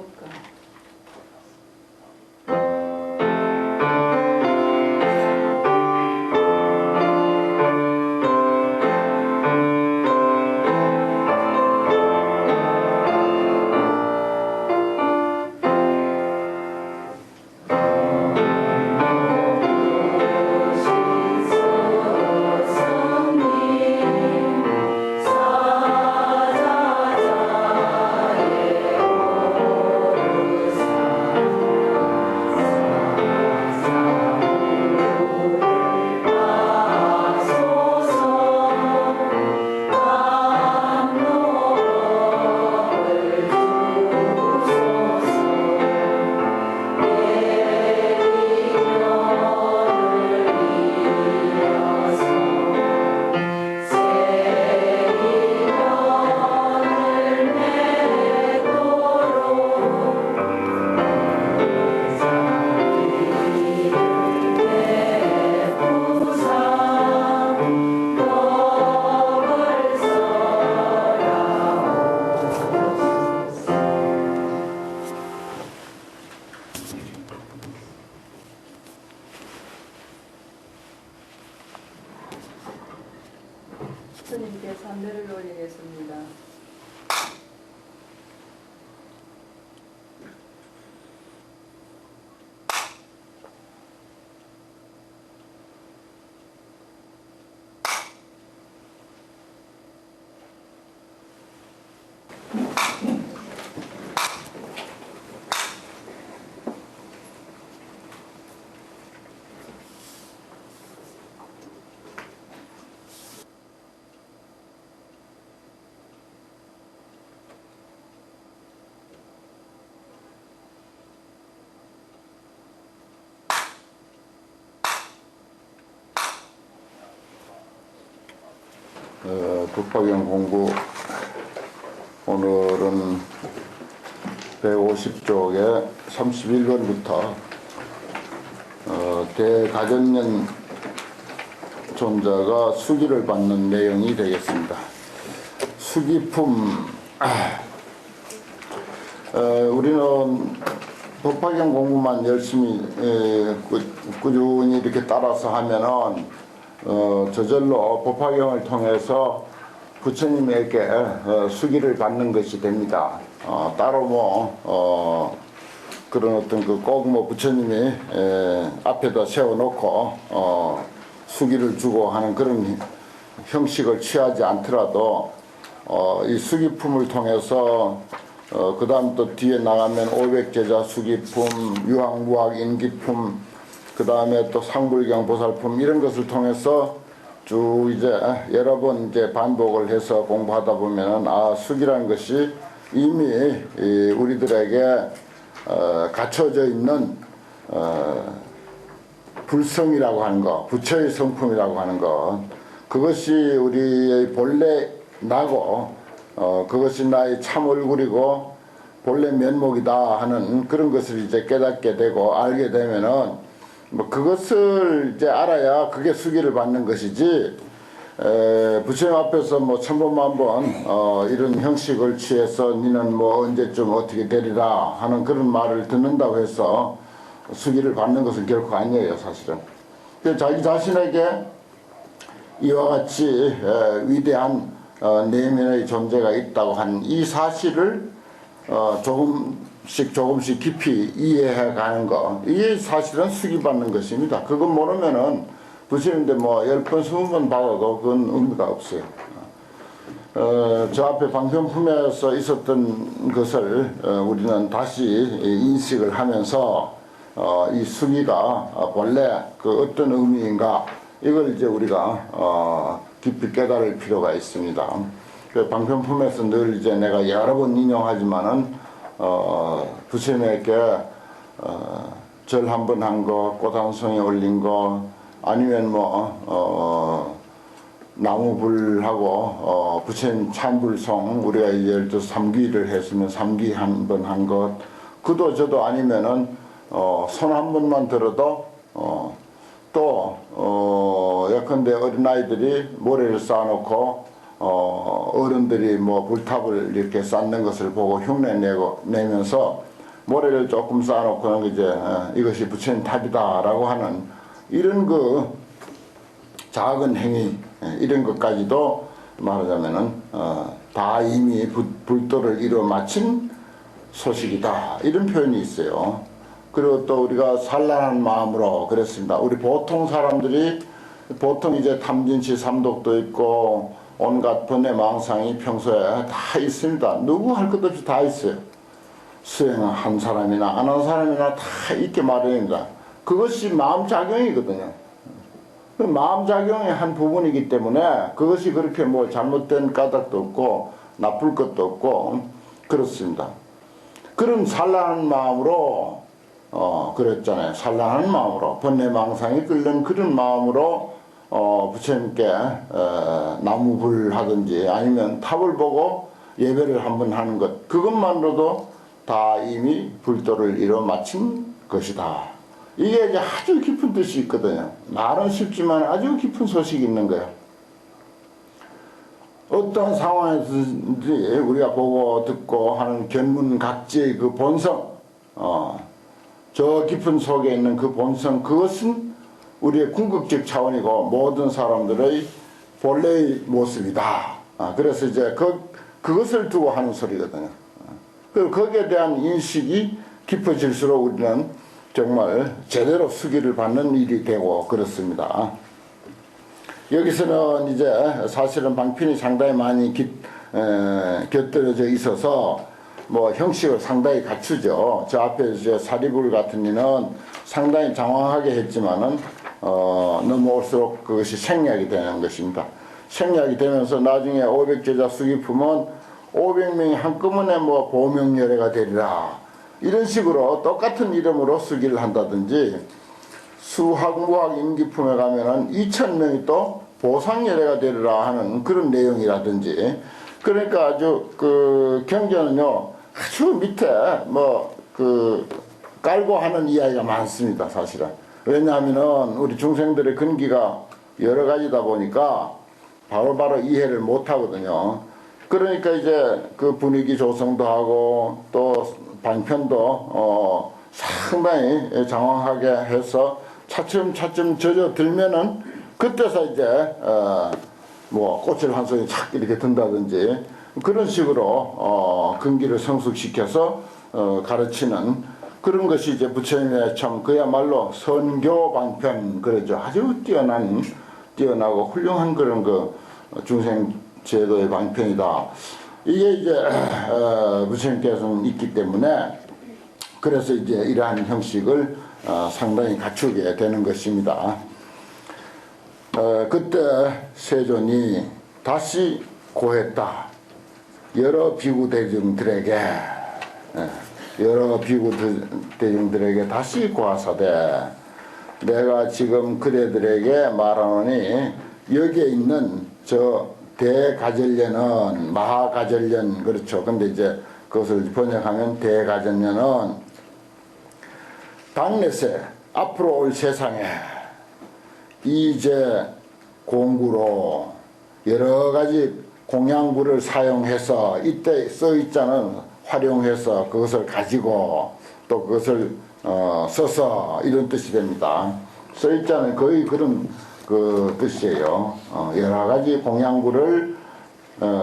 수업가. 스님께 삼배를 올리겠습니다. 북파경 공부 오늘은 150쪽에 31번부터 대가전년 존자가 수기를 받는 내용이 되겠습니다. 수기품. 우리는 법화경 공부만 열심히 꾸준히 이렇게 따라서 하면은 저절로 법화경을 통해서 부처님에게 수기를 받는 것이 됩니다. 따로 뭐 그런 어떤 꼭 뭐 부처님이 앞에다 세워놓고 수기를 주고 하는 그런 형식을 취하지 않더라도 이 수기품을 통해서 그 다음 또 뒤에 나가면 500제자 수기품, 유학무학 인기품, 그 다음에 또 상불경 보살품 이런 것을 통해서 쭉 이제 여러 번 이제 반복을 해서 공부하다 보면은 수기라는 것이 이미 우리들에게 갖춰져 있는 불성이라고 하는 것, 부처의 성품이라고 하는 것, 그것이 우리의 본래 나고 그것이 나의 참 얼굴이고 본래 면목이다 하는 그런 것을 이제 깨닫게 되고 알게 되면은 뭐 그것을 이제 알아야 그게 수기를 받는 것이지, 부처님 앞에서 뭐 천번만번 이런 형식을 취해서 니는 뭐 언제쯤 어떻게 되리라 하는 그런 말을 듣는다고 해서 수기를 받는 것은 결코 아니에요, 사실은. 자기 자신에게 이와 같이 위대한 내면의 존재가 있다고 한 이 사실을 조금씩 깊이 이해해 가는 거, 이게 사실은 수기받는 것입니다. 그건 모르면은 부처님인데 뭐 10번 20번 받아도 그건 의미가 없어요. 저 앞에 방편품에서 있었던 것을 우리는 다시 인식을 하면서 이 수기가 본래 그 어떤 의미인가 이걸 이제 우리가 깊이 깨달을 필요가 있습니다. 그 방편품에서 늘 이제 내가 여러 번 인용하지만은 부처님에게 절 한 번 한 거, 꽃 한 송이 올린 거, 아니면 뭐 나무불하고 부처님 참불송 우리가 예를 들어 삼귀를 했으면 삼귀 한 번 한 것, 그도 저도 아니면은 손 한 번만 들어도 또 예컨대 어린아이들이 모래를 쌓아놓고 어른들이 뭐 불탑을 이렇게 쌓는 것을 보고 흉내 내면서 모래를 조금 쌓아놓고 이제 이것이 부처님 탑이다라고 하는 이런 그 작은 행위 이런 것까지도 말하자면은 다 이미 불도를 이루어 마친 소식이다 이런 표현이 있어요. 그리고 또 우리가 산란한 마음으로 그랬습니다. 우리 보통 사람들이 보통 이제 탐진치 삼독도 있고 온갖 번뇌 망상이 평소에 다 있습니다. 누구 할 것 없이 다 있어요. 수행한 사람이나 안 한 사람이나 다 있게 마련입니다. 그것이 마음작용이거든요. 마음작용의 한 부분이기 때문에 그것이 그렇게 뭐 잘못된 까닭도 없고 나쁠 것도 없고 그렇습니다. 그런 산란한 마음으로 그랬잖아요. 산란한 마음으로 번뇌망상이 끓는 그런 마음으로 부처님께 나무불 하든지 아니면 탑을 보고 예배를 한번 하는 것 그것만으로도 다 이미 불도를 이뤄 마친 것이다. 이게 이제 아주 깊은 뜻이 있거든요. 말은 쉽지만 아주 깊은 소식이 있는 거예요. 어떤 상황에서든지 우리가 보고 듣고 하는 견문각지의 그 본성, 저 깊은 속에 있는 그 본성, 그것은 우리의 궁극적 차원이고 모든 사람들의 본래의 모습이다. 그래서 이제 그것을 두고 하는 소리거든요. 그리고 거기에 대한 인식이 깊어질수록 우리는 정말 제대로 수기를 받는 일이 되고 그렇습니다. 여기서는 이제 사실은 방편이 상당히 많이 곁들여져 있어서 뭐 형식을 상당히 갖추죠. 저 앞에 이제 사리불 같은 이는 상당히 장황하게 했지만은 넘어올수록 그것이 생략이 되는 것입니다. 생략이 되면서 나중에 500제자 수기품은 500명이 한꺼번에 뭐 보명열애가 되리라 이런 식으로 똑같은 이름으로 수기를 한다든지 수학무학 임기품에 가면은 2000명이 또 보상열애가 되리라 하는 그런 내용이라든지 그러니까 아주 그 경전은요 아주 밑에 뭐 그 깔고 하는 이야기가 많습니다. 사실은. 왜냐하면은 우리 중생들의 근기가 여러 가지다 보니까 바로바로 이해를 못 하거든요. 그러니까 이제 그 분위기 조성도 하고 또 방편도 상당히 장황하게 해서 차츰차츰 젖어들면은 그때서 이제 뭐 꽃을 한 송이 착 이렇게 든다든지 그런 식으로 근기를 성숙시켜서 가르치는 그런 것이 이제 부처님의 참 그야말로 선교 방편 그러죠. 아주 뛰어나고 훌륭한 그런 그 중생 제도의 방편이다. 이게 이제 부처님께서는 있기 때문에 그래서 이제 이러한 형식을 상당히 갖추게 되는 것입니다. 그때 세존이 다시 고했다. 여러 비구 대중들에게 다시 고하사대 내가 지금 그대들에게 말하노니 여기에 있는 저 대가전련은 마하가전련 그렇죠. 근데 이제 그것을 번역하면 대가전련은 당내세 앞으로 올 세상에 이제 공구로 여러 가지 공양구를 사용해서 이때 써있자는 활용해서 그것을 가지고 또 그것을 써서 이런 뜻이 됩니다. 써있자는 거의 그런 그 뜻이에요. 여러 가지 공양구를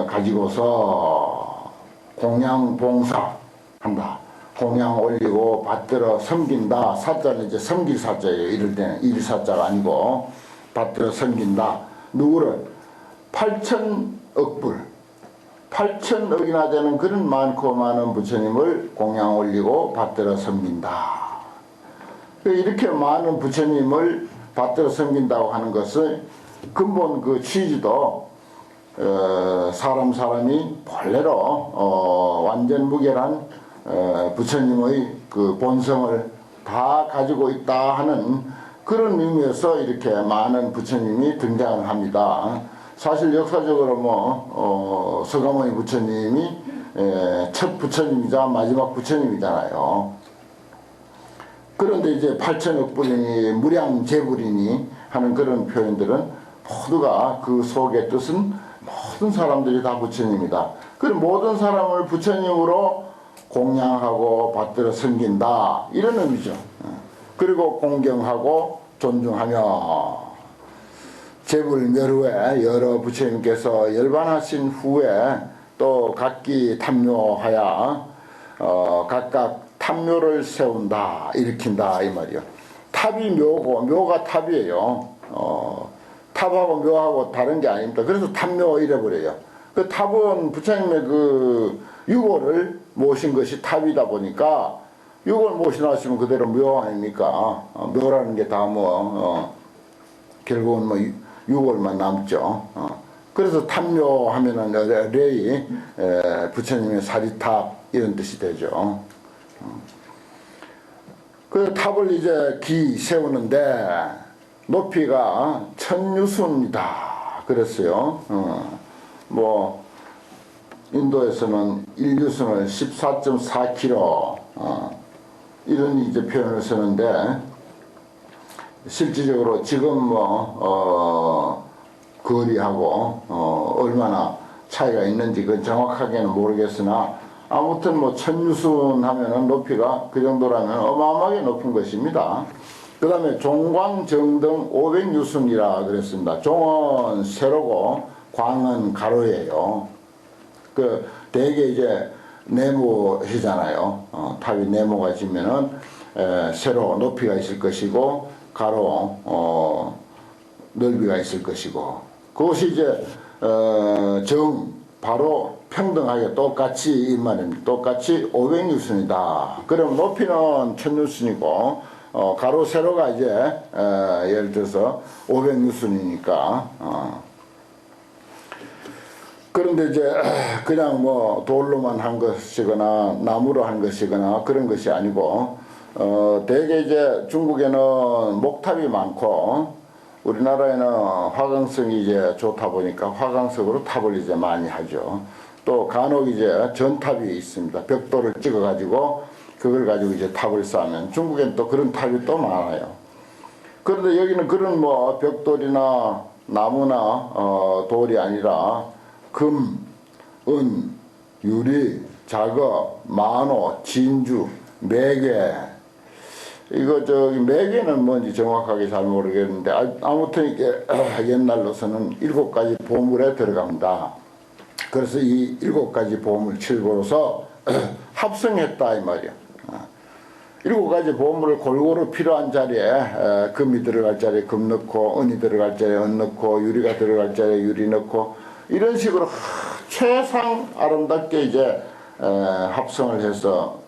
가지고서 공양봉사 한다. 공양 올리고 받들어 섬긴다. 사자는 이제 섬길 사자예요. 이럴 때는 일사자가 아니고 받들어 섬긴다. 누구를? 8,000억불 8,000억이나 되는 그런 많고 많은 부처님을 공양 올리고 받들어 섬긴다. 이렇게 많은 부처님을 받들어 섬긴다고 하는 것은 근본 그 취지도 사람이 본래로 완전 무결한 부처님의 그 본성을 다 가지고 있다 하는 그런 의미에서 이렇게 많은 부처님이 등장을 합니다. 사실 역사적으로 뭐 서가모니 부처님이 첫 부처님이자 마지막 부처님이잖아요. 그런데 이제 8천억 불이니 무량재불이니 하는 그런 표현들은 모두가 그 속의 뜻은 모든 사람들이 다 부처님이다. 그 모든 사람을 부처님으로 공양하고 받들어 섬긴다 이런 의미죠. 그리고 공경하고 존중하며 재불멸후에 여러 부처님께서 열반하신 후에 또 각기 탐묘하여 각각 탑묘를 세운다 일으킨다 이 말이요. 탑이 묘고 묘가 탑이에요. 탑하고 묘하고 다른 게 아닙니다. 그래서 탑묘 이래버려요. 그 탑은 부처님의 그 유고를 모신 것이 탑이다 보니까 유고를 모셔놨으면 그대로 묘 아닙니까? 묘라는 게 다 결국은 뭐 유골만 남죠. 그래서 탑묘 하면은 레이 부처님의 사리탑 이런 뜻이 되죠. 그 탑을 이제 기 세우는데 높이가 1000유순이다 그랬어요. 뭐 인도에서는 1유순을 14.4km 이런 이제 표현을 쓰는데 실질적으로 지금 거리하고 얼마나 차이가 있는지 그 정확하게는 모르겠으나 아무튼 뭐 1000유순 하면은 높이가 그 정도라면 어마어마하게 높은 것입니다. 그 다음에 종광정등 500유순이라 그랬습니다. 종은 세로고 광은 가로예요. 그 대개 이제 네모이잖아요. 탑이 네모가 지면은 세로 높이가 있을 것이고 가로 넓이가 있을 것이고 그것이 이제 바로 평등하게 똑같이 이 말입니다. 똑같이 500유순이다. 그럼 높이는 1000유순이고 가로 세로가 이제 예를 들어서 500유순이니까 그런데 이제 그냥 뭐 돌로만 한 것이거나 나무로 한 것이거나 그런 것이 아니고 대개 이제 중국에는 목탑이 많고 우리나라에는 화강석이 이제 좋다 보니까 화강석으로 탑을 이제 많이 하죠. 또 간혹 이제 전탑이 있습니다. 벽돌을 찍어 가지고 그걸 가지고 이제 탑을 쌓으면 중국엔 또 그런 탑이 또 많아요. 그런데 여기는 그런 뭐 벽돌이나 나무나 돌이 아니라 금, 은, 유리, 작업, 만호, 진주, 매개 이거 저기 매개는 뭔지 정확하게 잘 모르겠는데 아무튼 이게 옛날로서는 7가지 보물에 들어갑니다. 그래서 이 7가지 보물 칠보로서 합성했다 이 말이야. 7가지 보물을 골고루 필요한 자리에 금이 들어갈 자리에 금 넣고 은이 들어갈 자리에 은 넣고 유리가 들어갈 자리에 유리 넣고 이런 식으로 최상 아름답게 이제 합성을 해서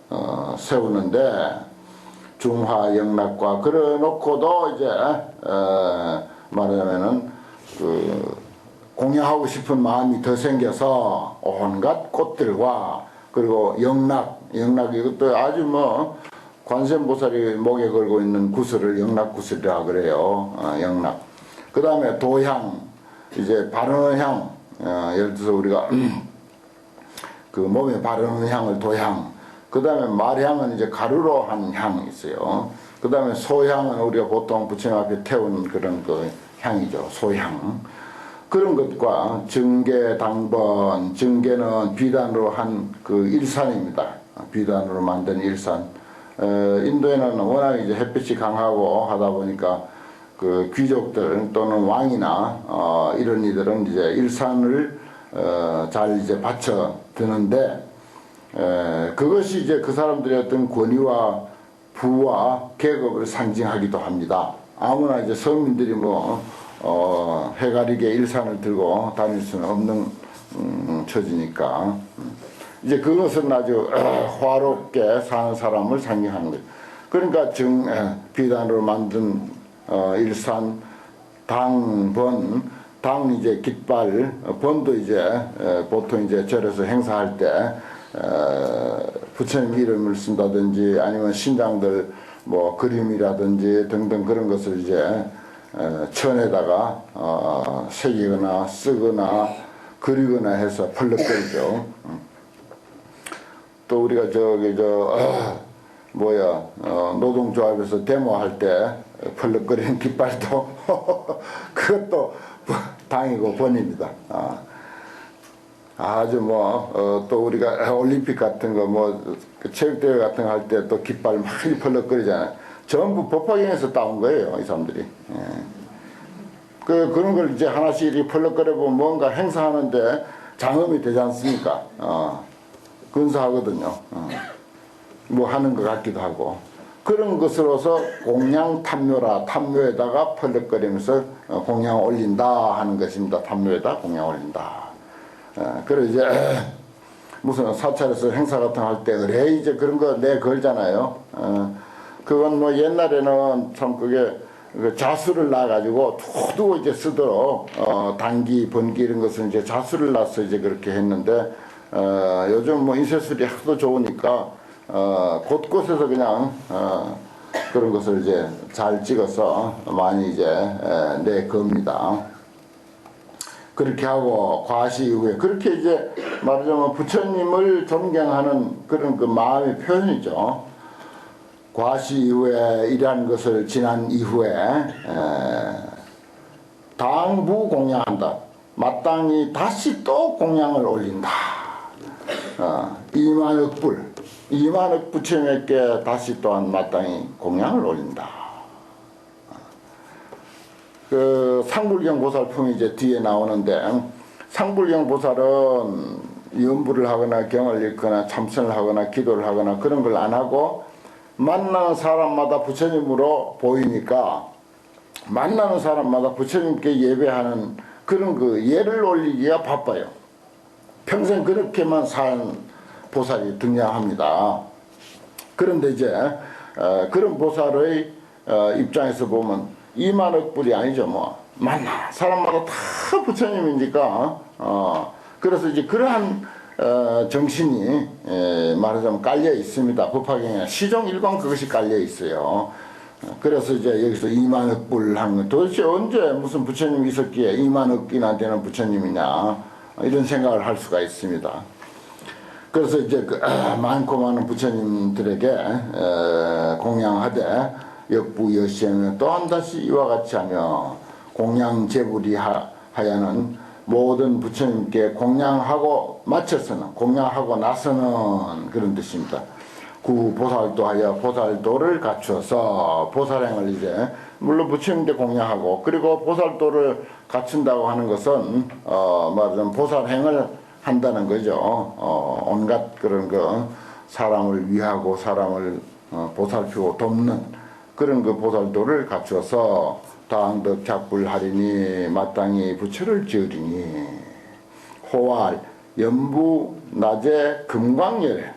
세우는데 중화 영락과 그래 놓고도 이제 말하자면은 그 공양하고 싶은 마음이 더 생겨서 온갖 꽃들과 그리고 영락 이것도 아주 뭐 관세음보살이 목에 걸고 있는 구슬을 영락구슬이라 그래요. 영락. 그 다음에 도향 이제 바르는 향 예를 들어서 우리가 그 몸에 바르는 향을 도향. 그 다음에 말향은 이제 가루로 한 향이 있어요. 그 다음에 소향은 우리가 보통 부처님 앞에 태우는 그런 그 향이죠. 소향. 그런 것과 증계, 당번, 증계는 비단으로 한 그 일산입니다. 비단으로 만든 일산. 인도에는 워낙 이제 햇빛이 강하고 하다 보니까 그 귀족들 또는 왕이나 이런 이들은 이제 일산을 잘 이제 받쳐 드는데 그것이 이제 그 사람들의 어떤 권위와 부와 계급을 상징하기도 합니다. 아무나 이제 서민들이 뭐 해가리게 일산을 들고 다닐 수는 없는 처지니까 이제 그것은 아주 화롭게 사는 사람을 상징하는 거예요. 그러니까 비단으로 만든 일산 당번 당 이제 깃발 번도 이제 보통 이제 절에서 행사할 때 부처님 이름을 쓴다든지 아니면 신장들 뭐 그림이라든지 등등 그런 것을 이제 천에다가 새기거나 쓰거나 그리거나 해서 펄럭거리죠. 또 우리가 노동조합에서 데모할 때 펄럭거리는 깃발도 그것도 당이고 번입니다. 아주 또 우리가 올림픽 같은 거 체육대회 같은 거 할 때 또 깃발 많이 펄럭거리잖아요. 전부 법화경에서 따온 거예요, 이 사람들이. 예. 그런 걸 이제 하나씩 이렇게 펄럭거려보면 뭔가 행사하는데 장엄이 되지 않습니까? 근사하거든요. 뭐 하는 것 같기도 하고. 그런 것으로서 공양 탐묘라, 탐묘에다가 펄럭거리면서 공양 올린다 하는 것입니다. 탐묘에다 공양 올린다. 그래 이제 무슨 사찰에서 행사 같은 거 할 때 의뢰 이제 그런 거 내 걸잖아요. 그건 뭐 옛날에는 참 그게 자수를 놔가지고 두고 이제 쓰도록 단기, 번기 이런 것은 이제 자수를 놔서 이제 그렇게 했는데 요즘 뭐 인쇄술이 하도 좋으니까 곳곳에서 그냥 그런 것을 이제 잘 찍어서 많이 이제 내 겁니다. 그렇게 하고 과시 이후에 그렇게 이제 말하자면 부처님을 존경하는 그런 그 마음의 표현이죠. 과시 이후에 이러한 것을 지난 이후에 당부 공양한다. 마땅히 다시 또 공양을 올린다. 2만억 불, 2만억 부처님께 다시 또한 마땅히 공양을 올린다. 그 상불경 보살품이 이제 뒤에 나오는데 상불경 보살은 연부를 하거나 경을 읽거나 참선을 하거나 기도를 하거나 그런 걸 안 하고 만나는 사람마다 부처님으로 보이니까 만나는 사람마다 부처님께 예배하는 그런 그 예를 올리기가 바빠요. 평생 그렇게만 산 보살이 등장합니다. 그런데 이제 그런 보살의 입장에서 보면 2만억 불이 아니죠. 만나 사람마다 다 부처님이니까 그래서 이제 그러한 정신이 말하자면 깔려 있습니다. 법화경에 시종일관 그것이 깔려 있어요. 그래서 이제 여기서 2만억 불 한 거 도대체 언제 무슨 부처님이 있었기에 2만억이나 되는 부처님이냐 이런 생각을 할 수가 있습니다. 그래서 이제 많고 많은 부처님들에게 공양하되 역부 여시행을 또한 다시 이와 같이 하며 공양 제불이 하여는 모든 부처님께 공양하고 마쳐서는 공양하고 나서는 그런 뜻입니다. 구 보살도 하여 보살도를 갖추어서 보살행을 이제 물론 부처님께 공양하고 그리고 보살도를 갖춘다고 하는 것은 말하자면 보살행을 한다는 거죠. 온갖 그런 거 사람을 위하고 사람을 보살피고 돕는 그런 그 보살도를 갖추어서 다항덕 작불하리니 마땅히 부처를 지으리니 호활 연부 낮에 금광열애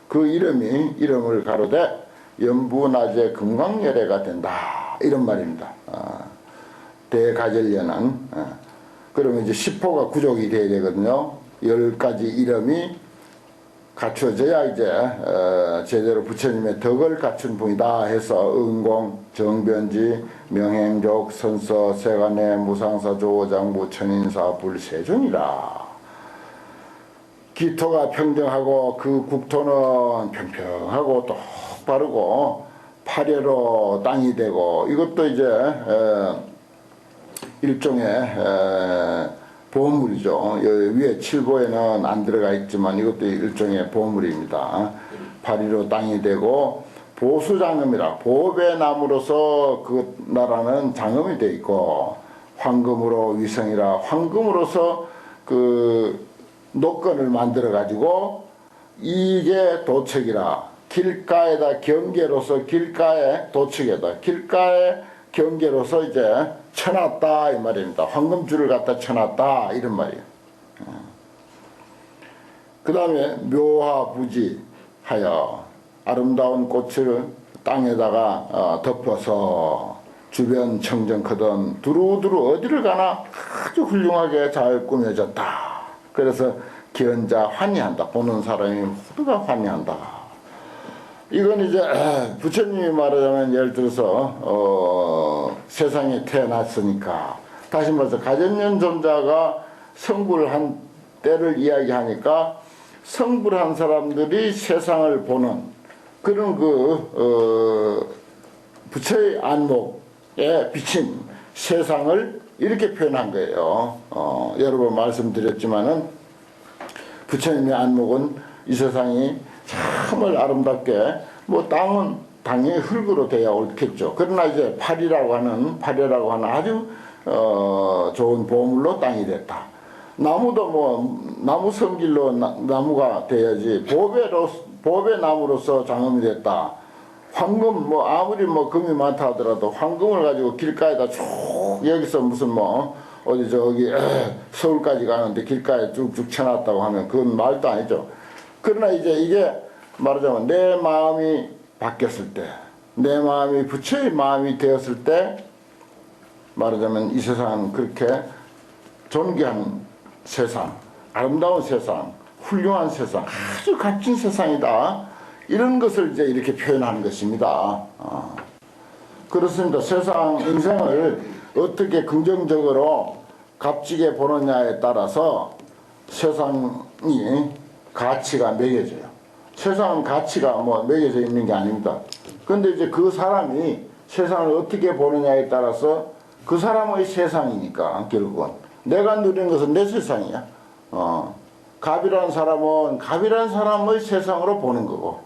그 이름을 가로되 연부 낮에 금광열애가 된다 이런 말입니다. 대가절련은 그러면 이제 10호가 구족이 돼야 되거든요. 10가지 이름이 갖추어져야 이제 제대로 부처님의 덕을 갖춘 분이다 해서 은공, 정변지, 명행족, 선서, 세간의 무상사, 조장부, 천인사, 불세종이라. 기토가 평정하고 그 국토는 평평하고 똑바르고 파래로 땅이 되고 이것도 이제 일종의 보물이죠. 위에 칠보에는 안 들어가 있지만 이것도 일종의 보물입니다. 파리로 땅이 되고 보수장엄이라 보배 나무로서 그 나라는 장엄이 되어 있고 황금으로 위성이라 황금으로서 그 노건을 만들어 가지고 이게 도책이라 길가에다 경계로서 길가에 도책에다 길가에 경계로서 이제 쳐놨다 이 말입니다. 황금줄을 갖다 쳐놨다 이런 말이에요. 그 다음에 묘화부지하여 아름다운 꽃을 땅에다가 덮어서 주변 청정거든 두루두루 어디를 가나 아주 훌륭하게 잘 꾸며졌다. 그래서 기언자 환희한다. 보는 사람이 모두가 환희한다. 이건 이제 부처님이 말하자면 예를 들어서 세상에 태어났으니까 다시 말해서 가전년 존자가 성불한 때를 이야기하니까 성불한 사람들이 세상을 보는 그런 부처의 안목에 비친 세상을 이렇게 표현한 거예요. 여러 번 말씀드렸지만은 부처님의 안목은 이 세상이 정말 아름답게 뭐 땅은 당연히 흙으로 돼야 옳겠죠. 그러나 이제 팔이라고 하는 아주 좋은 보물로 땅이 됐다. 나무도 뭐 나무 성질로 나무가 돼야지 보배 나무로서 장엄이 됐다. 황금 뭐 아무리 뭐 금이 많다 하더라도 황금을 가지고 길가에다 쭉 여기서 무슨 뭐 어디 저기 서울까지 가는데 길가에 쭉쭉 쳐놨다고 하면 그건 말도 아니죠. 그러나 이제 이게 말하자면 내 마음이 바뀌었을 때, 내 마음이 부처의 마음이 되었을 때 말하자면 이 세상은 그렇게 존귀한 세상, 아름다운 세상, 훌륭한 세상, 아주 값진 세상이다. 이런 것을 이제 이렇게 표현하는 것입니다. 그렇습니다. 세상 인생을 어떻게 긍정적으로 값지게 보느냐에 따라서 세상이 가치가 매겨져요. 세상은 가치가 뭐 매겨져 있는 게 아닙니다. 그런데 이제 그 사람이 세상을 어떻게 보느냐에 따라서 그 사람의 세상이니까 결국은 내가 누리는 것은 내 세상이야. 갑이라는 사람은 갑이라는 사람의 세상으로 보는 거고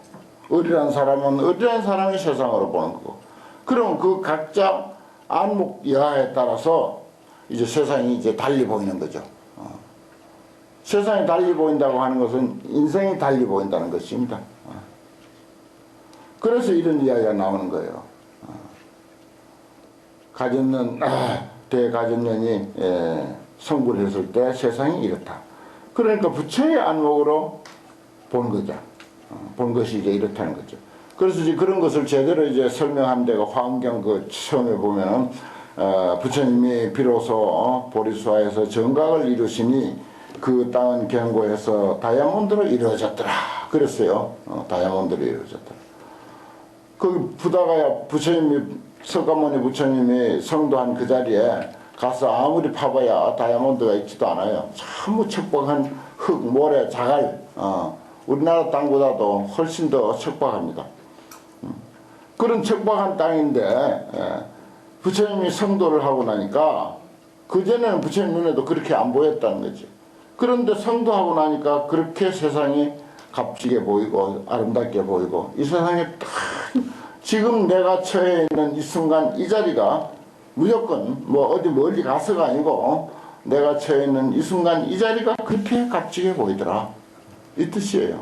을이라는 사람은 을이라는 사람의 세상으로 보는 거고 그럼 그 각자 안목 여하에 따라서 이제 세상이 이제 달리 보이는 거죠. 세상이 달리 보인다고 하는 것은 인생이 달리 보인다는 것입니다. 그래서 이런 이야기가 나오는 거예요. 가졌는 대가졌년이 성불을 했을 때 세상이 이렇다. 그러니까 부처의 안목으로 본 거죠. 본 것이 이제 이렇다는 거죠. 그래서 이제 그런 것을 제대로 이제 설명한 데가 화엄경 그 처음에 보면은 부처님이 비로소 보리수화에서 정각을 이루시니 그 땅은 견고해서 다이아몬드로 이루어졌더라. 그랬어요. 다이아몬드로 이루어졌더라. 거기 부다가야 부처님이 석가모니 부처님이 성도한 그 자리에 가서 아무리 파봐야 다이아몬드가 있지도 않아요. 전부 척박한 흙, 모래, 자갈. 우리나라 땅보다도 훨씬 더 척박합니다. 그런 척박한 땅인데 부처님이 성도를 하고 나니까 그전에는 부처님 눈에도 그렇게 안 보였다는 거지. 그런데 성도하고 나니까 그렇게 세상이 값지게 보이고 아름답게 보이고 이 세상에 지금 내가 처해 있는 이 순간 이 자리가 무조건 뭐 어디 멀리 가서가 아니고 내가 처해 있는 이 순간 이 자리가 그렇게 값지게 보이더라. 이 뜻이에요.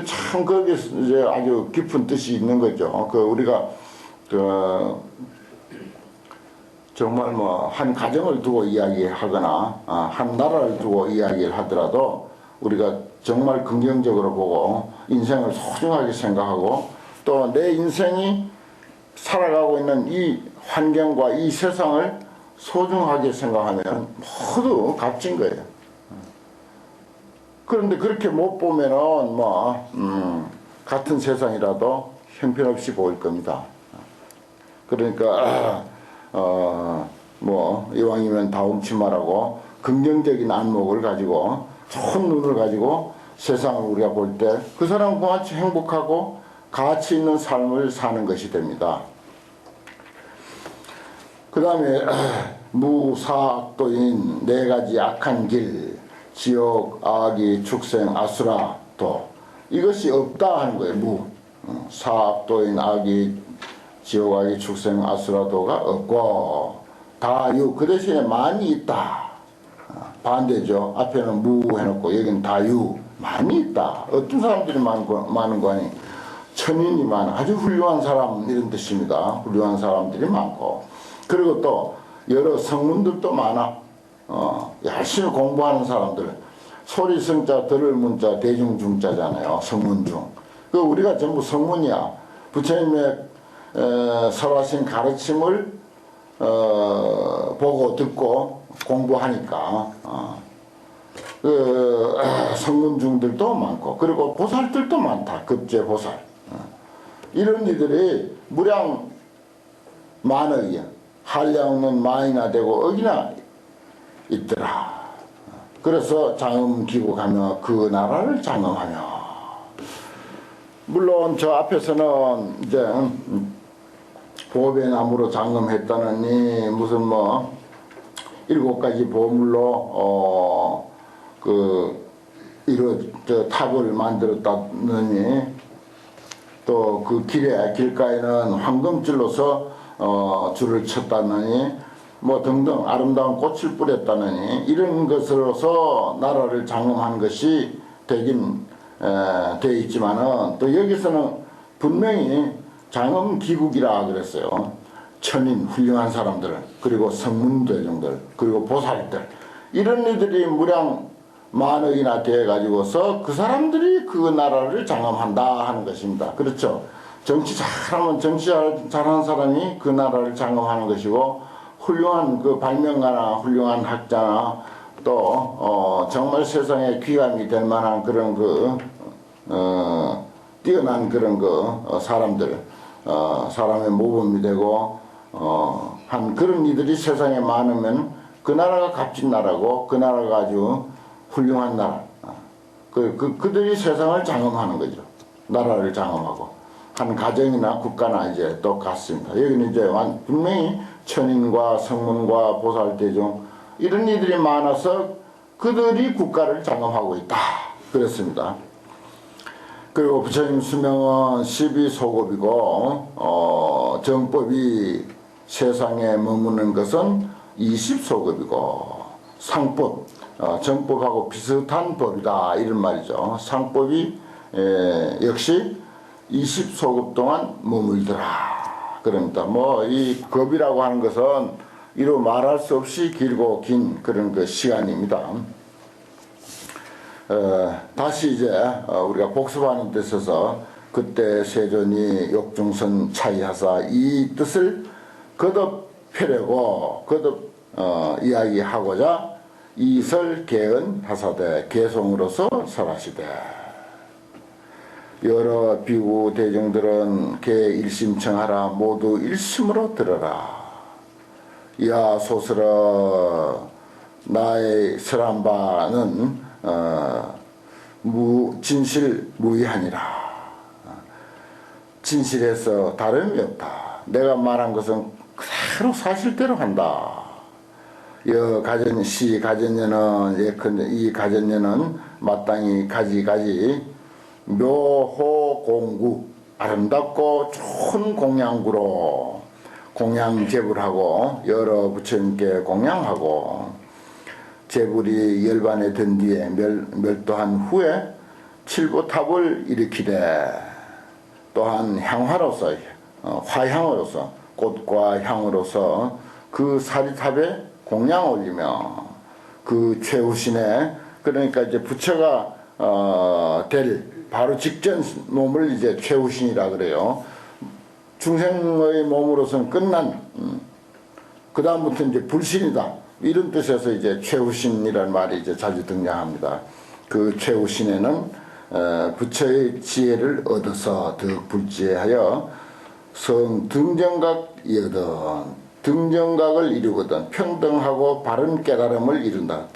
참 거기에 이제 아주 깊은 뜻이 있는 거죠. 그 우리가 그 정말 뭐 한 가정을 두고 이야기하거나 한 나라를 두고 이야기를 하더라도 우리가 정말 긍정적으로 보고 인생을 소중하게 생각하고 또 내 인생이 살아가고 있는 이 환경과 이 세상을 소중하게 생각하면 모두 값진 거예요. 그런데 그렇게 못 보면은 뭐 같은 세상이라도 형편없이 보일 겁니다. 그러니까 뭐 이왕이면 다움치 말하고 긍정적인 안목을 가지고 좋은 눈을 가지고 세상을 우리가 볼 때 그 사람과 같이 행복하고 가치 있는 삶을 사는 것이 됩니다. 그 다음에 무사악도인 네 가지 악한 길, 지옥, 악이, 축생, 아수라, 도 이것이 없다 하는 거예요. 사악도인 악이, 지옥, 악이, 축생, 아수라도가 없고 다유, 그 대신에 많이 있다. 반대죠. 앞에는 무 해놓고 여기는 다유, 많이 있다. 어떤 사람들이 많은 거 아니? 천인이 많아. 아주 훌륭한 사람 이런 뜻입니다. 훌륭한 사람들이 많고 그리고 또 여러 성문들도 많아. 열심히 공부하는 사람들. 소리성자, 들을 문자, 대중중자잖아요. 성문중. 그 우리가 전부 성문이야. 부처님의 설하신 가르침을 보고 듣고 공부하니까 그 성문중들도 많고 그리고 보살들도 많다. 급제보살. 이런 이들이 무량 만억이야. 한량은 만이나 되고 억이나 있더라. 그래서 장엄기구 가며 그 나라를 장엄하며 물론 저 앞에서는 이제 보배나무로 장엄했다느니 무슨 뭐 7가지 보물로 그 탑을 만들었다느니 또 그 길가에는 황금줄로서 줄을 쳤다느니 뭐 등등 아름다운 꽃을 뿌렸다느니 이런 것으로서 나라를 장엄한 것이 되긴 돼 있지만은 또 여기서는 분명히 장엄기국이라 그랬어요. 천인 훌륭한 사람들, 그리고 성문대중들, 그리고 보살들, 이런 이들이 무량 만억이나 돼 가지고서 그 사람들이 그 나라를 장엄한다 하는 것입니다. 그렇죠. 정치 잘하면 정치 잘하는 사람이 그 나라를 장엄하는 것이고, 훌륭한 그 발명가나 훌륭한 학자나 또 정말 세상에 귀감이 될 만한 그런 뛰어난 그런 사람들, 사람의 모범이 되고 한 그런 이들이 세상에 많으면 그 나라가 값진 나라고, 그 나라가 아주 훌륭한 나라. 그들이 세상을 장엄하는 거죠. 나라를 장엄하고. 한 가정이나 국가나 이제 똑같습니다. 여기는 이제 분명히 천인과 성문과 보살대중 이런 이들이 많아서 그들이 국가를 장엄하고 있다. 그랬습니다. 그리고 부처님 수명은 12소급이고 정법이 세상에 머무는 것은 20소급이고 상법, 정법하고 비슷한 법이다 이런 말이죠. 상법이 역시 20소급 동안 머물더라. 그럽니다. 뭐 이 급이라고 하는 것은 이루 말할 수 없이 길고 긴 그런 그 시간입니다. 다시 이제 우리가 복습하는 데 있어서 그때 세존이 욕중선 차이하사 이 뜻을 거듭 펴려고 거듭 이야기하고자 이설 개은 하사되 개송으로서 설하시되, 여러 비구 대중들은 개 일심청하라. 모두 일심으로 들어라. 야 소설어 나의 설한 바는 진실무이하니라. 진실에서 다름이 없다. 내가 말한 것은 그대로 사실대로 한다. 시 가전녀는 예컨대 이 가전녀는 마땅히 가지 묘호공구 아름답고 좋은 공양구로 공양제불하고 여러 부처님께 공양하고, 제불이 열반에 든 뒤에 멸도한 후에 칠보탑을 일으키되, 또한 향화로서 화향으로서 꽃과 향으로서 그 사리탑에 공양 올리며 그 최후신에, 그러니까 이제 부처가 될 바로 직전 몸을 이제 최후신이라 그래요. 중생의 몸으로서는 끝난, 그 다음부터 이제 불신이다 이런 뜻에서 이제 최후신이라는 말이 이제 자주 등장합니다. 그 최후신에는 부처의 지혜를 얻어서 득불지하여 성등정각 이어든, 등정각을 이루거든 평등하고 바른 깨달음을 이룬다.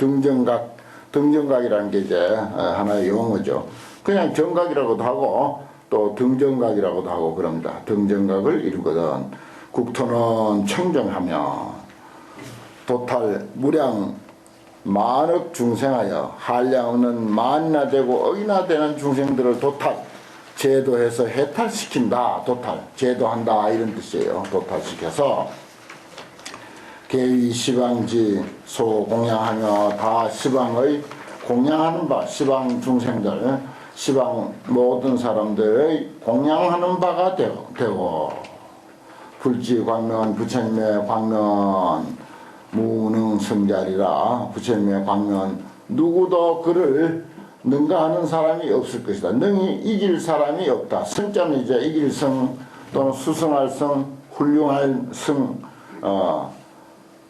등정각이라는 게 이제 하나의 용어죠. 그냥 정각이라고도 하고 또 등정각이라고도 하고 그럽니다. 등정각을 이루거든 국토는 청정하며 도탈 무량 만억 중생하여 한량 없는 만이나 되고 억이나 되는 중생들을 도탈, 제도해서 해탈시킨다. 도탈, 제도한다 이런 뜻이에요. 도탈시켜서 개위 시방지 소공양하며 다 시방의 공양하는 바, 시방 중생들, 시방 모든 사람들의 공양하는 바가 되고, 불지 광명은 부처님의 광명은 무능성자리라. 부처님의 광명은 누구도 그를 능가하는 사람이 없을 것이다. 능히 이길 사람이 없다. 성자는 이제 이길 성 또는 수성할 성, 훌륭할 성,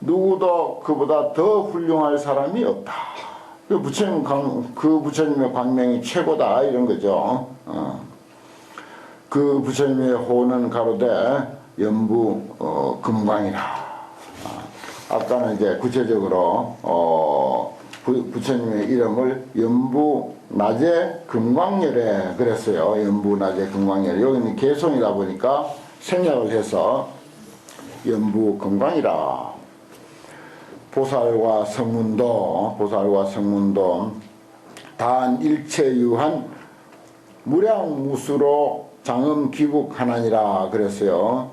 누구도 그보다 더 훌륭할 사람이 없다. 그 부처님의 광명이 최고다 이런 거죠. 그 부처님의 호는 가로되 연부 금광이라. 아까는 이제 구체적으로 부처님의 이름을 연부 낮에 금광열에 그랬어요. 연부 낮에 금광열. 여기는 개송이다 보니까 생략을 해서 연부 금광이라. 보살과 성문도 단일체유한 무량무수로 장엄기국하나니라 그랬어요.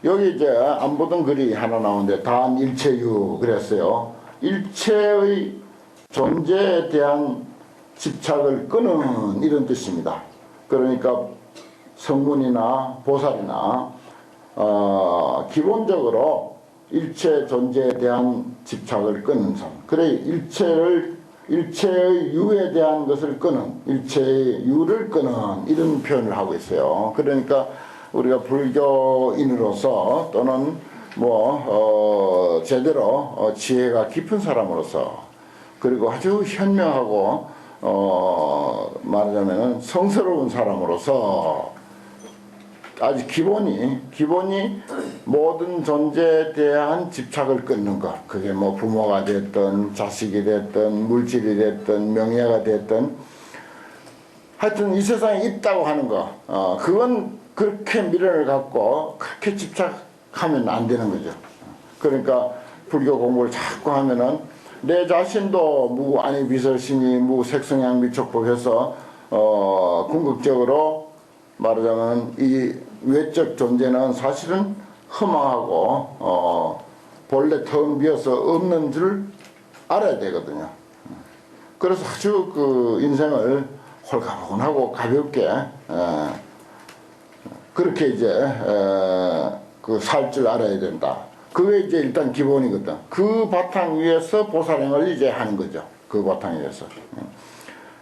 여기 이제 안 보던 글이 하나 나오는데 단일체유 그랬어요. 일체의 존재에 대한 집착을 끄는 이런 뜻입니다. 그러니까 성문이나 보살이나 기본적으로 일체 존재에 대한 집착을 끄는 삶. 그래 일체의 유에 대한 것을 끄는, 일체의 유를 끄는 이런 표현을 하고 있어요. 그러니까 우리가 불교인으로서 또는 제대로 지혜가 깊은 사람으로서 그리고 아주 현명하고 말하자면 성스러운 사람으로서 아주 기본이 모든 존재에 대한 집착을 끊는 것. 그게 부모가 됐든 자식이 됐든 물질이 됐든 명예가 됐든 하여튼 이 세상에 있다고 하는 거. 그건 그렇게 미련을 갖고 그렇게 집착하면 안 되는 거죠. 그러니까 불교 공부를 자꾸 하면은 내 자신도 무아니비설신이 무색성양 미촉법해서 궁극적으로 말하자면 이 외적 존재는 사실은 허망하고 본래 텅 비어서 없는 줄 알아야 되거든요. 그래서 아주 그 인생을 홀가분하고 가볍게 그렇게 이제 그 살 줄 알아야 된다. 그게 이제 일단 기본이거든. 그 바탕 위에서 보살행을 이제 하는 거죠. 그 바탕 위에서.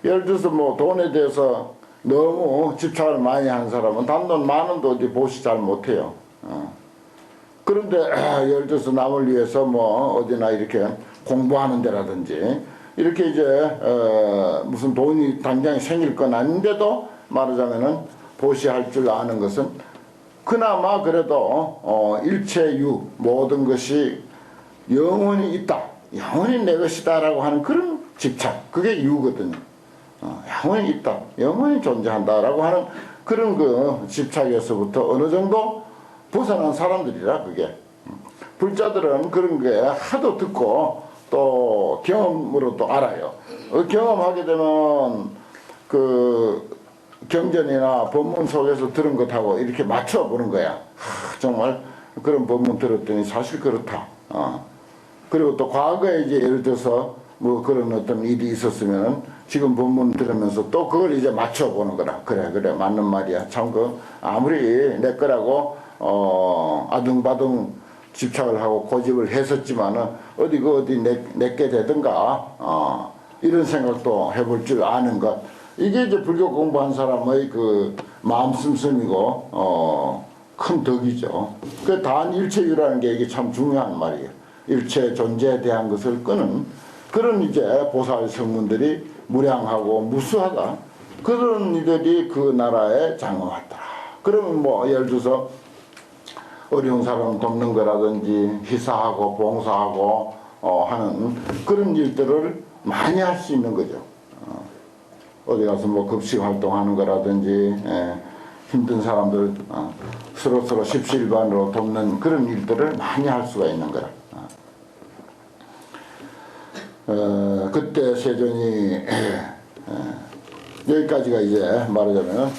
예를 들어서 돈에 대해서 너무 집착을 많이 하는 사람은 단돈 만 원도 어디 보시 잘 못해요. 그런데 예를 들어서 남을 위해서 어디나 이렇게 공부하는 데라든지 이렇게 이제 무슨 돈이 당장에 생길 건 아닌데도 말하자면은 보시할 줄 아는 것은 그나마 그래도 일체유 모든 것이 영원히 있다, 영원히 내 것이다 라고 하는 그런 집착, 그게 유거든요. 영원히 있다, 영원히 존재한다 라고 하는 그런 그 집착에서부터 어느 정도 벗어난 사람들이라. 그게 불자들은 그런 게 하도 듣고 또 경험으로 또 알아요. 경험하게 되면 그 경전이나 법문 속에서 들은 것하고 이렇게 맞춰보는 거야. 정말 그런 법문 들었더니 사실 그렇다. 그리고 또 과거에 이제 예를 들어서 그런 어떤 일이 있었으면은 지금 법문 들으면서 또 그걸 이제 맞춰보는 거라. 그래 맞는 말이야. 참 아무리 내 거라고 아둥바둥 집착을 하고 고집을 했었지만은 어디 내게 되든가 이런 생각도 해볼 줄 아는 것. 이게 이제 불교 공부한 사람의 그 마음 씀씀이고 큰 덕이죠. 그 단일체유라는 게 이게 참 중요한 말이에요. 일체 존재에 대한 것을 끄는 그런 이제 보살 성문들이 무량하고 무수하다. 그런 이들이 그 나라에 장엄하더라. 그러면 예를 들어서 어려운 사람 돕는 거라든지 희사하고 봉사하고 하는 그런 일들을 많이 할 수 있는 거죠. 어디 가서 급식 활동하는 거라든지 힘든 사람들 서로 십시일반으로 돕는 그런 일들을 많이 할 수가 있는 거라. 그때 세존이 여기까지가 이제 말하자면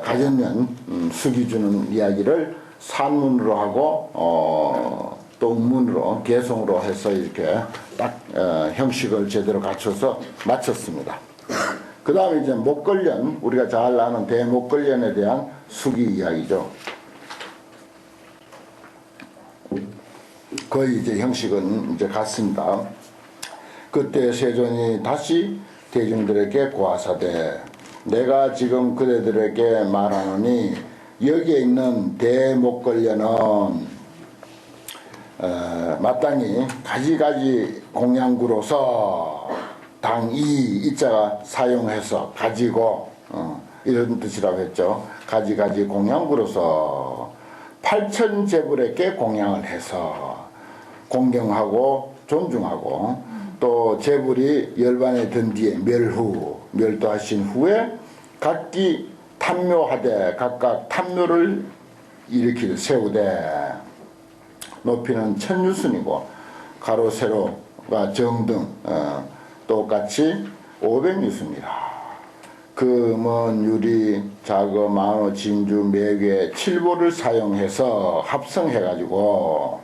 가전면 숙이 주는 이야기를 산문으로 하고 또 문으로 개송으로 해서 이렇게 딱 형식을 제대로 갖춰서 마쳤습니다. 그 다음에 이제 목걸련, 우리가 잘 아는 대목걸련에 대한 숙이 이야기죠. 거의 이제 형식은 이제 같습니다. 그때 세존이 다시 대중들에게 고하사대, 내가 지금 그대들에게 말하노니 여기에 있는 대목걸련은 마땅히 가지가지 공양구로서 당이 이자가 사용해서 가지고 이런 뜻이라고 했죠. 가지가지 공양구로서 8,000제불에게 공양을 해서 공경하고 존중하고 또 제불이 열반에 든 뒤에 멸도하신 후에 각기 탐묘하되 각각 탐묘를 일으키되 세우되 높이는 1000유순이고 가로 세로가 정등 똑같이 500유순이라. 그 먼 유리, 자거, 만호, 진주, 매개, 칠보를 사용해서 합성해가지고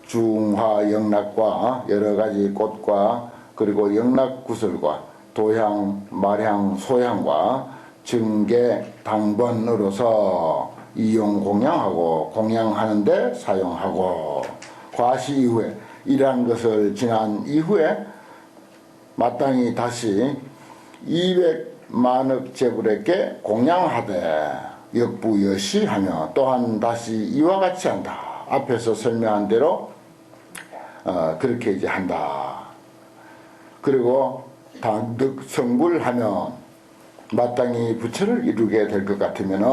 중화 영락과 여러가지 꽃과 그리고 영락구슬과 도향, 말향, 소향과 증계, 당번으로서 이용 공양하고 공양하는데 사용하고 과시 이후에 이러한 것을 지난 이후에 마땅히 다시 200만억 제불에게 공양하되 역부여시하며 또한 다시 이와 같이 한다. 앞에서 설명한 대로 그렇게 이제 한다. 그리고 당득성불하면 마땅히 부처를 이루게 될 것 같으면은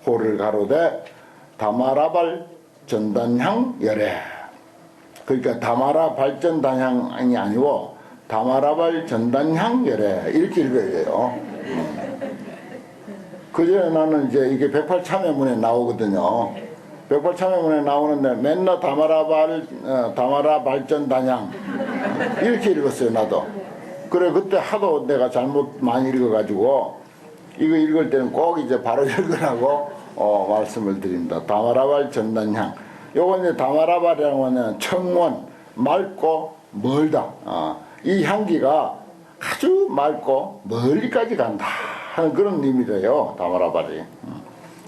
호를 가로되 다마라발 전단향 열애. 그러니까 다마라 발전단향이 아니고 다마라발 전단향 열애 이렇게 읽어야 돼요. 그전에 나는 이제 이게 108참여문에 나오거든요. 108참여문에 나오는데 맨날 다마라 발전단향 이렇게 읽었어요. 나도. 그래 그때 하도 내가 잘못 많이 읽어가지고 이거 읽을 때는 꼭 이제 바로 읽으라고 말씀을 드립니다. 다마라발 전단향. 요건 이제 다마라발이라고 하면 청원, 맑고 멀다. 이 향기가 아주 맑고 멀리까지 간다 하는 그런 의미래요. 다마라발이.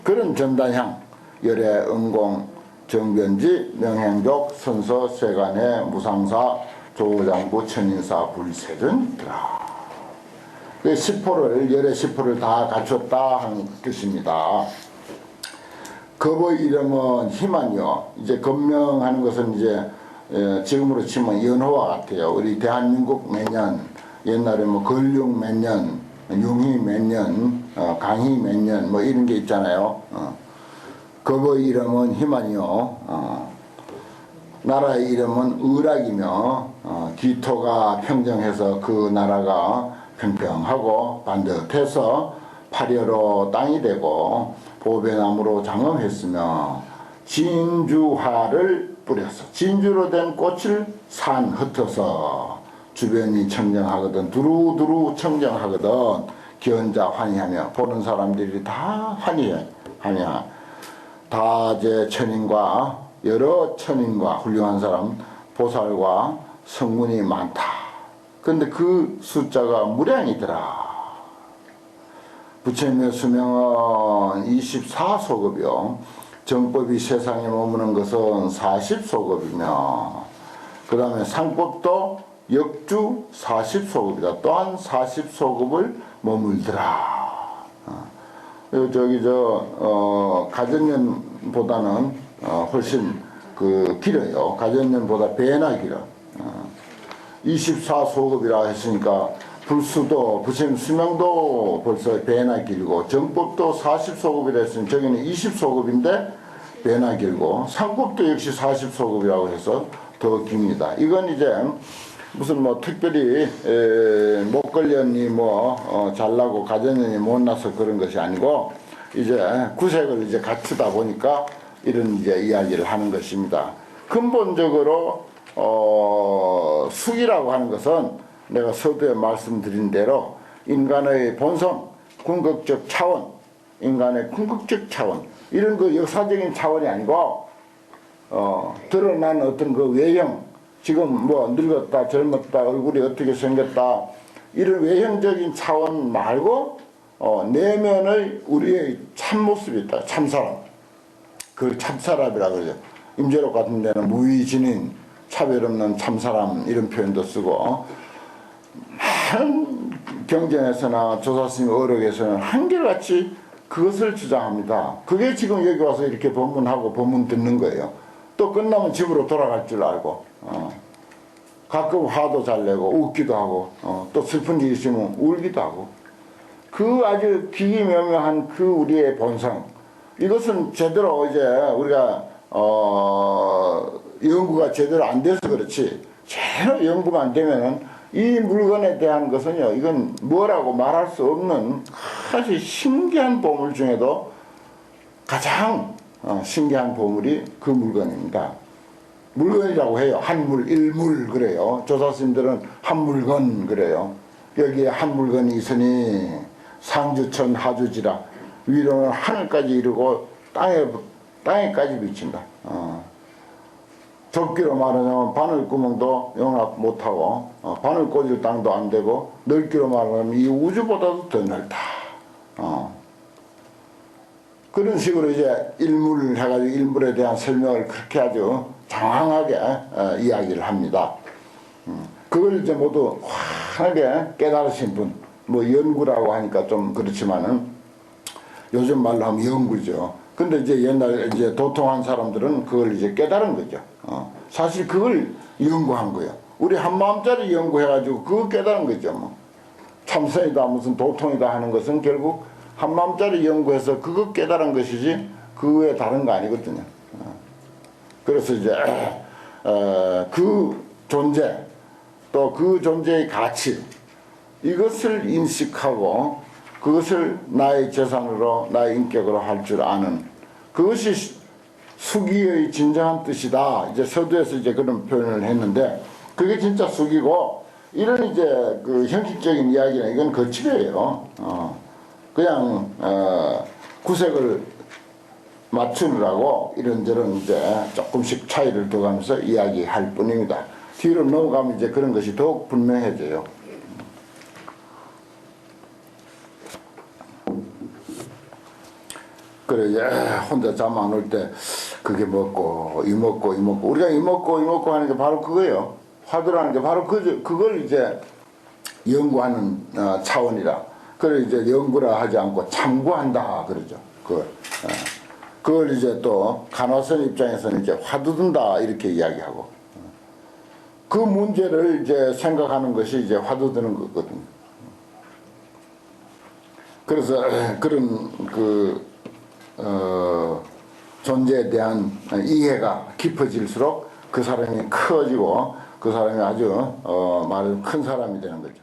그런 전단향, 열애, 은공, 정변지, 명행족, 선서, 세간의 무상사, 조장부, 천인사, 불세전이라. 그 10호를, 열애 10호를 다 갖췄다 하는 뜻입니다. 겁의 이름은 희만이요. 이제 겁명하는 것은 이제 지금으로 치면 연호와 같아요. 우리 대한민국 몇 년, 옛날에 뭐 걸륭 몇 년, 융희 몇 년, 강희 몇 년, 뭐 이런 게 있잖아요. 겁의 이름은 희만이요. 나라의 이름은 의락이며 기토가 평정해서 그 나라가 평평하고 반듯해서 파려로 땅이 되고 보배나무로 장엄했으며 진주화를 뿌려서 진주로 된 꽃을 산 흩어서 주변이 청정하거든 두루두루 청정하거든 기언자 환희하며 보는 사람들이 다 환희하며 다제 천인과 여러 천인과 훌륭한 사람 보살과 성문이 많다. 근데 그 숫자가 무량이더라. 부처님의 수명은 24소급이요. 정법이 세상에 머무는 것은 40소급이며 그 다음에 상법도 역주 40소급이다. 또한 40소급을 머물더라. 가전년보다는 훨씬 길어요. 가전년보다 배나 길어. 24소급이라 했으니까 불수도 부처님 수명도 벌써 배나 길고 정법도 40소급이라 했으니 저기는 20소급인데 배나 길고 상법도 역시 40소급이라고 해서 더 깁니다. 이건 이제 무슨 뭐 특별히 목걸련이 잘나고 가전년이 못나서 그런 것이 아니고 이제 구색을 이제 갖추다 보니까 이런 이제 이야기를 하는 것입니다. 근본적으로 숙이라고 하는 것은 내가 서두에 말씀드린 대로 인간의 본성, 궁극적 차원, 인간의 궁극적 차원 이런 그 역사적인 차원이 아니고 드러난 어떤 그 외형, 지금 뭐 늙었다 젊었다 얼굴이 어떻게 생겼다 이런 외형적인 차원 말고 내면의 우리의 참모습이 있다. 참사람. 그걸 참사람이라고 그러죠. 임재록 같은 데는 무위진인 차별 없는 참사람 이런 표현도 쓰고 많은 경전에서나 조사스님 어록에서는 한결같이 그것을 주장합니다. 그게 지금 여기 와서 이렇게 법문하고 법문 듣는 거예요. 또 끝나면 집으로 돌아갈 줄 알고 가끔 화도 잘 내고 웃기도 하고 또 슬픈 일이 있으면 울기도 하고 그 아주 기기묘묘한 그 우리의 본성 이것은 제대로 이제 우리가 연구가 제대로 안 돼서 그렇지 제대로 연구가 안 되면은 이 물건에 대한 것은요 이건 뭐라고 말할 수 없는 아주 신기한 보물 중에도 가장 신기한 보물이 그 물건입니다. 물건이라고 해요. 한물, 일물 그래요. 조사스님들은 한물건 그래요. 여기에 한 물건이 있으니 상주천 하주지라 위로는 하늘까지 이르고 땅에까지 미친다. 좁기로 말하자면 바늘구멍도 용납 못하고 바늘 꽂을 땅도 안 되고 넓기로 말하면 이 우주보다도 더 넓다. 그런 식으로 이제 일물을 해가지고 일물에 대한 설명을 그렇게 아주 장황하게 이야기를 합니다. 그걸 이제 모두 환하게 깨달으신 분, 뭐 연구라고 하니까 좀 그렇지만은 요즘 말로 하면 연구죠. 근데 이제 옛날 이제 도통한 사람들은 그걸 이제 깨달은 거죠. 사실 그걸 연구한 거예요. 우리 한마음짜리 연구해가지고 그거 깨달은 거죠. 뭐 참선이다 무슨 도통이다 하는 것은 결국 한마음짜리 연구해서 그거 깨달은 것이지 그 외에 다른 거 아니거든요. 그래서 이제 그 존재 또 그 존재의 가치 이것을 인식하고 그것을 나의 재산으로 나의 인격으로 할 줄 아는 그것이 수기의 진정한 뜻이다. 이제 서두에서 이제 그런 표현을 했는데 그게 진짜 수기고 이런 이제 그 형식적인 이야기는 이건 거칠어요. 그냥 구색을 맞추느라고 이런저런 이제 조금씩 차이를 둬가면서 이야기할 뿐입니다. 뒤로 넘어가면 이제 그런 것이 더욱 분명해져요. 그래 이제 혼자 잠 안 올 때 그게 먹고 이 먹고 이 먹고 우리가 이 먹고 하는 게 바로 그거예요. 화두라는 게 바로 그걸 이제 연구하는 차원이라. 그걸 이제 연구라 하지 않고 참고한다 그러죠. 그걸 이제 또 간화선 입장에서는 이제 화두든다 이렇게 이야기하고 그 문제를 이제 생각하는 것이 이제 화두드는 거거든요. 그래서 그런 존재에 대한 이해가 깊어질수록 그 사람이 커지고 그 사람이 아주 말하자면 큰 사람이 되는 거죠.